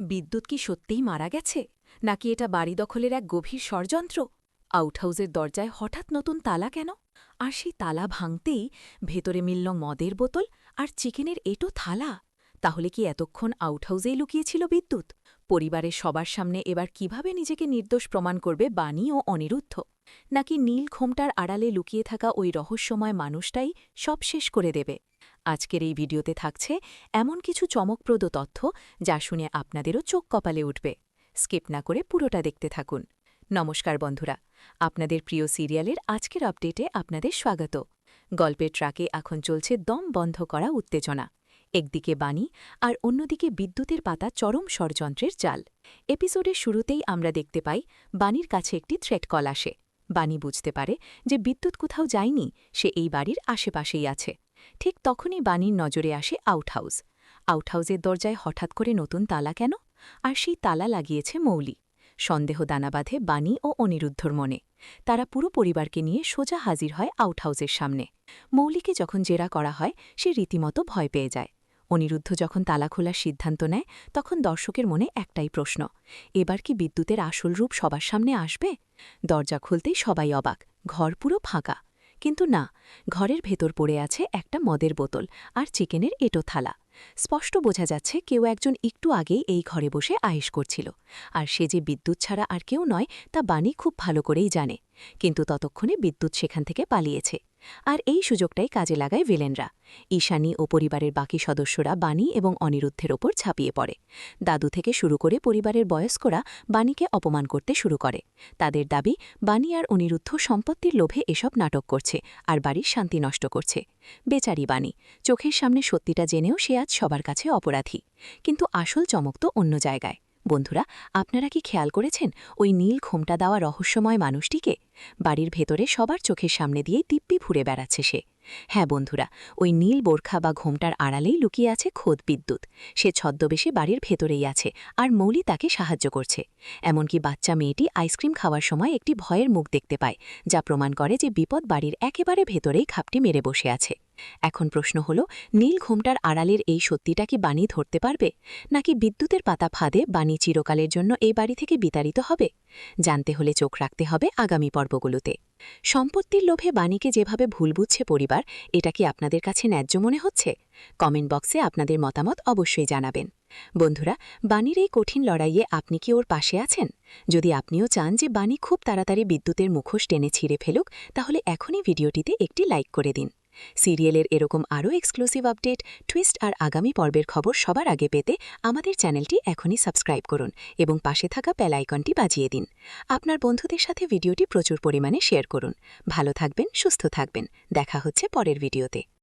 বিদ্যুৎ কি সত্যিই মারা গেছে নাকি এটা বাড়ি দখলের এক গভীর ষড়যন্ত্র? আউটহাউসের দরজায় হঠাৎ নতুন তালা কেন? আর সেই তালা ভাঙতেই ভেতরে মিলল মদের বোতল আর চিকেনের এঁটো থালা। তাহলে কি এতক্ষণ আউটহাউসেই লুকিয়েছিল বিদ্যুৎ? পরিবারের সবার সামনে এবার কিভাবে নিজেকে নির্দোষ প্রমাণ করবে বাণী ও অনিরুদ্ধ? নাকি নীল ঘোমটার আড়ালে লুকিয়ে থাকা ওই রহস্যময় মানুষটাই সব শেষ করে দেবে? আজকের এই ভিডিওতে থাকছে এমন কিছু চমকপ্রদ তথ্য যা শুনে আপনাদেরও চোখ কপালে উঠবে। স্কিপ না করে পুরোটা দেখতে থাকুন। নমস্কার বন্ধুরা, আপনাদের প্রিয় সিরিয়ালের আজকের আপডেটে আপনাদের স্বাগত। গল্পের ট্র্যাকে এখন চলছে দম বন্ধ করা উত্তেজনা। একদিকে বাণী আর অন্যদিকে বিদ্যুতের পাতা চরম ষড়যন্ত্রের জাল। এপিসোডের শুরুতেই আমরা দেখতে পাই বাণীর কাছে একটি থ্রেট কল আসে। বাণী বুঝতে পারে যে বিদ্যুৎ কোথাও যায়নি, সে এই বাড়ির আশেপাশেই আছে। ঠিক তখনই বাণীর নজরে আসে আউটহাউস। আউটহাউসের দরজায় হঠাৎ করে নতুন তালা কেন? আর সেই তালা লাগিয়েছে মৌলি। সন্দেহ দানা বাঁধে বাণী ও অনিরুদ্ধর মনে। তারা পুরো পরিবারকে নিয়ে সোজা হাজির হয় আউটহাউসের সামনে। মৌলিকে যখন জেরা করা হয়, সে রীতিমতো ভয় পেয়ে যায়। অনিরুদ্ধ যখন তালা খোলার সিদ্ধান্ত নেয়, তখন দর্শকের মনে একটাই প্রশ্ন, এবার কি বিদ্যুতের আসল রূপ সবার সামনে আসবে? দরজা খুলতেই সবাই অবাক, ঘর পুরো ফাঁকা। কিন্তু না, ঘরের ভেতর পড়ে আছে একটা মদের বোতল আর চিকেনের এঁটো থালা। স্পষ্ট বোঝা যাচ্ছে কেউ একজন একটু আগেই এই ঘরে বসে আয়েশ করছিল। আর সে যে বিদ্যুৎ ছাড়া আর কেউ নয় তা বাণী খুব ভালো করেই জানে। কিন্তু ততক্ষণে বিদ্যুৎ সেখান থেকে পালিয়েছে। আর এই সুযোগটাই কাজে লাগায় ভিলেনরা। ঈশানী ও পরিবারের বাকি সদস্যরা বাণী এবং অনিরুদ্ধের ওপর ঝাঁপিয়ে পড়ে। দাদু থেকে শুরু করে পরিবারের বয়স্করা বাণীকে অপমান করতে শুরু করে। তাদের দাবি, বাণী আর অনিরুদ্ধ সম্পত্তির লোভে এসব নাটক করছে আর বাড়ির শান্তি নষ্ট করছে। বেচারি বাণী, চোখের সামনে সত্যিটা জেনেও সে আজ সবার কাছে অপরাধী। কিন্তু আসল চমক তো অন্য জায়গায়। বন্ধুরা, আপনারা কি খেয়াল করেছেন ওই নীল ঘোমটা দেওয়া রহস্যময় মানুষটিকে? বাড়ির ভেতরে সবার চোখের সামনে দিয়েই দিব্যি ঘুরে বেড়াচ্ছে সে। হ্যাঁ বন্ধুরা, ওই নীল বোরখা বা ঘোমটার আড়ালেই লুকিয়ে আছে খোদ বিদ্যুৎ। সে ছদ্মবেশে বাড়ির ভেতরেই আছে, আর মৌলি তাকে সাহায্য করছে। এমনকি বাচ্চা মেয়েটি আইসক্রিম খাওয়ার সময় একটি ভয়ের মুখ দেখতে পায়, যা প্রমাণ করে যে বিপদ বাড়ির একেবারে ভেতরেই খাপটি মেরে বসে আছে। এখন প্রশ্ন হল, নীল ঘোমটার আড়ালের এই সত্যিটা কি বাণী ধরতে পারবে? নাকি বিদ্যুতের পাতা ফাঁদে বাণী চিরকালের জন্য এই বাড়ি থেকে বিতাড়িত হবে? জানতে হলে চোখ রাখতে হবে আগামী পর্বগুলোতে। সম্পত্তির লোভে বাণীকে যেভাবে ভুল বুঝছে পরিবার, এটা কি আপনাদের কাছে ন্যায্য মনে হচ্ছে? কমেন্ট বক্সে আপনাদের মতামত অবশ্যই জানাবেন। বন্ধুরা, বাণীর এই কঠিন লড়াইয়ে আপনি কি ওর পাশে আছেন? যদি আপনিও চান যে বাণী খুব তাড়াতাড়ি বিদ্যুতের মুখোশ টেনে ছিঁড়ে ফেলুক, তাহলে এখনই ভিডিওটিতে একটি লাইক করে দিন। সিরিয়ালের এরকম আরও এক্সক্লুসিভ আপডেট, টুইস্ট আর আগামী পর্বের খবর সবার আগে পেতে আমাদের চ্যানেলটি এখনই সাবস্ক্রাইব করুন এবং পাশে থাকা বেল আইকনটি বাজিয়ে দিন। আপনার বন্ধুদের সাথে ভিডিওটি প্রচুর পরিমাণে শেয়ার করুন। ভালো থাকবেন, সুস্থ থাকবেন। দেখা হচ্ছে পরের ভিডিওতে।